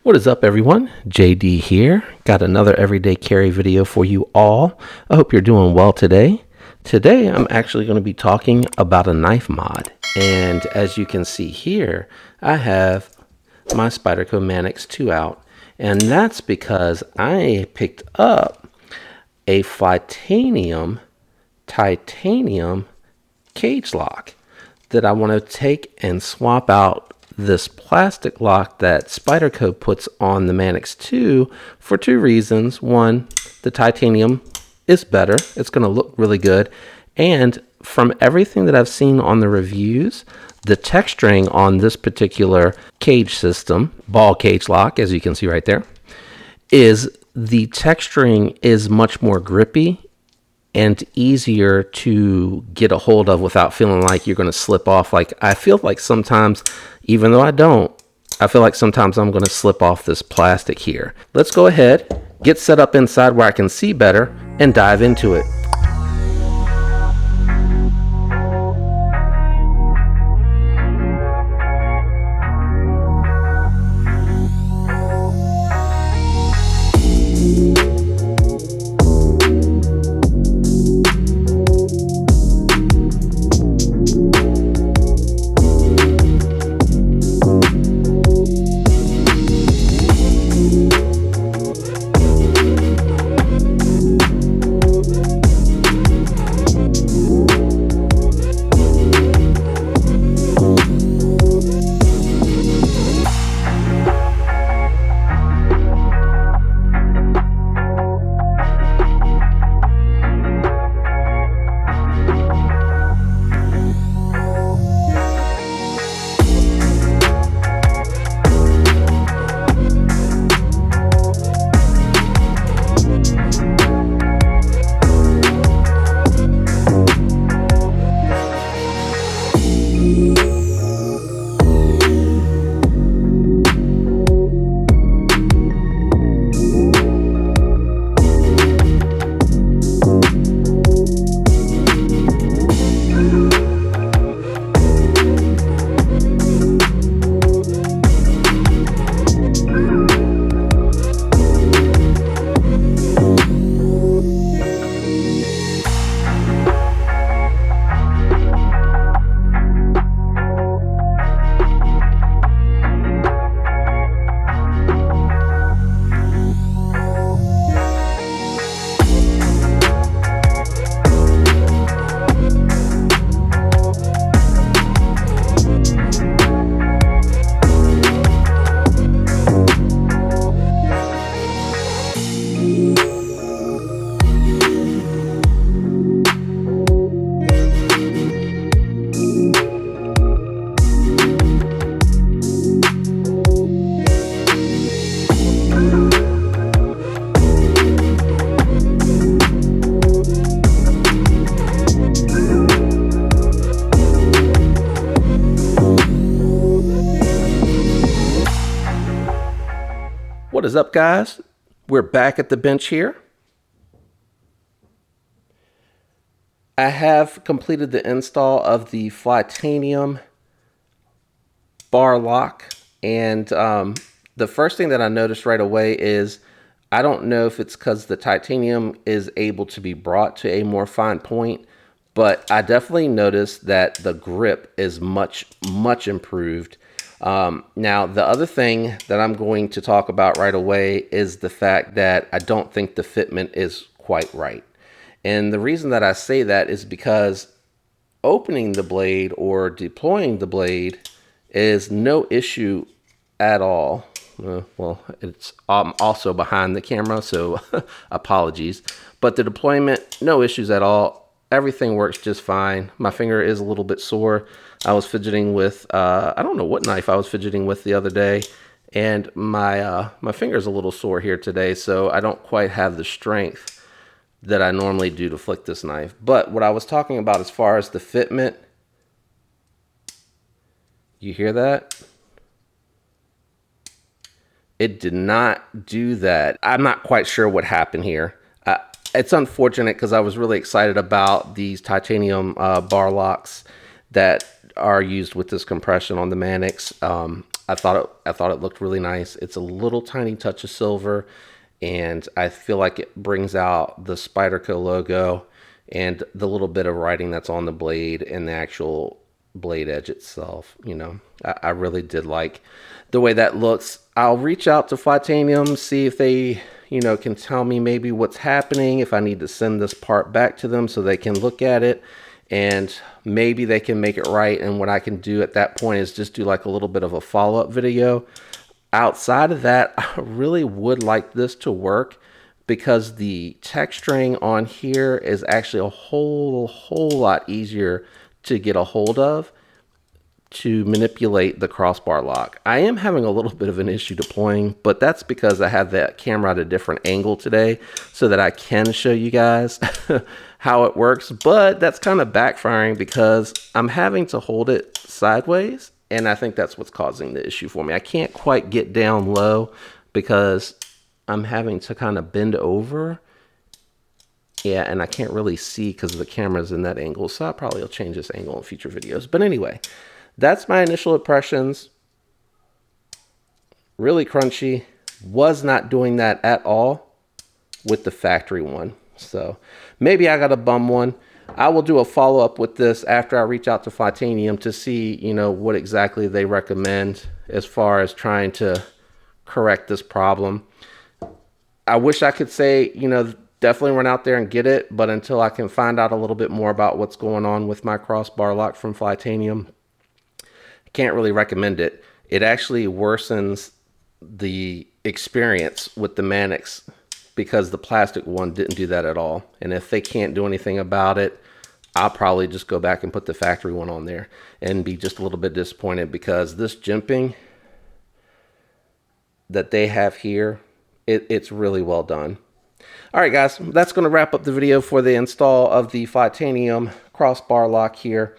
What is up, everyone? JD here. Got another everyday carry video for you all. I hope you're doing well today. Today I'm actually going to be talking about a knife mod, and as you can see here, I have my Spyderco Manix 2 out, and that's because I picked up a Flytanium titanium cage lock that I want to take and swap out this plastic lock that Spyderco puts on the Manix 2 for two reasons. One, the titanium is better. It's going to look really good. And from everything that I've seen on the reviews, the texturing on this particular cage system, ball cage lock, as you can see right there, is the texturing is much more grippy and easier to get a hold of without feeling like you're going to slip off. Like I feel like sometimes, even though I don't, I feel like sometimes I'm going to slip off this plastic here. Let's go ahead, get set up inside where I can see better, and dive into it. What is up, guys? We're back at the bench here. I have completed the install of the Flytanium bar lock, and the first thing that I noticed right away is I don't know if it's because the titanium is able to be brought to a more fine point, but I definitely noticed that the grip is much improved. Now, the other thing that I'm going to talk about right away is the fact that I don't think the fitment is quite right. And the reason that I say that is because opening the blade or deploying the blade is no issue at all. Well, it's also behind the camera, so apologies. But the deployment, no issues at all. Everything works just fine. My finger is a little bit sore. I was fidgeting with, I don't know what knife I was fidgeting with the other day, and my finger's a little sore here today, so I don't quite have the strength that I normally do to flick this knife. But what I was talking about as far as the fitment, you hear that? It did not do that. I'm not quite sure what happened here. It's unfortunate because I was really excited about these titanium bar locks that are used with this compression on the Manix. I thought it looked really nice. It's a little tiny touch of silver, and I feel like it brings out the Spyderco logo and the little bit of writing that's on the blade and the actual blade edge itself. You know, I really did like the way that looks. I'll reach out to Flytanium, see if they, you know, can tell me maybe what's happening, if I need to send this part back to them so they can look at it, and maybe they can make it right. And what I can do at that point is just do like a little bit of a follow-up video. Outside of that, I really would like this to work, because the texturing on here is actually a whole lot easier to get a hold of to manipulate the crossbar lock. I am having a little bit of an issue deploying, but that's because I have that camera at a different angle today so that I can show you guys how it works. But that's kind of backfiring because I'm having to hold it sideways, and I think that's what's causing the issue for me. I can't quite get down low because I'm having to kind of bend over. Yeah, and I can't really see because the camera's in that angle, so I probably will change this angle in future videos. But anyway, that's my initial impressions. Really crunchy. Was not doing that at all with the factory one. So maybe I got a bum one. I will do a follow-up with this after I reach out to Flytanium to see, you know, what exactly they recommend as far as trying to correct this problem. I wish I could say, you know, definitely run out there and get it, but until I can find out a little bit more about what's going on with my crossbar lock from Flytanium, I can't really recommend it. It actually worsens the experience with the Manix because the plastic one didn't do that at all. And if they can't do anything about it, I'll probably just go back and put the factory one on there and be just a little bit disappointed, because this jimping that they have here, it's really well done. All right, guys, that's going to wrap up the video for the install of the Flytanium crossbar lock here.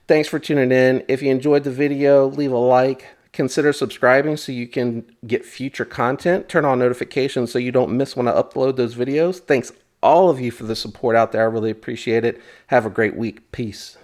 Thanks for tuning in. If you enjoyed the video, leave a like. Consider subscribing so you can get future content. Turn on notifications so you don't miss when I upload those videos. Thanks all of you for the support out there. I really appreciate it. Have a great week. Peace.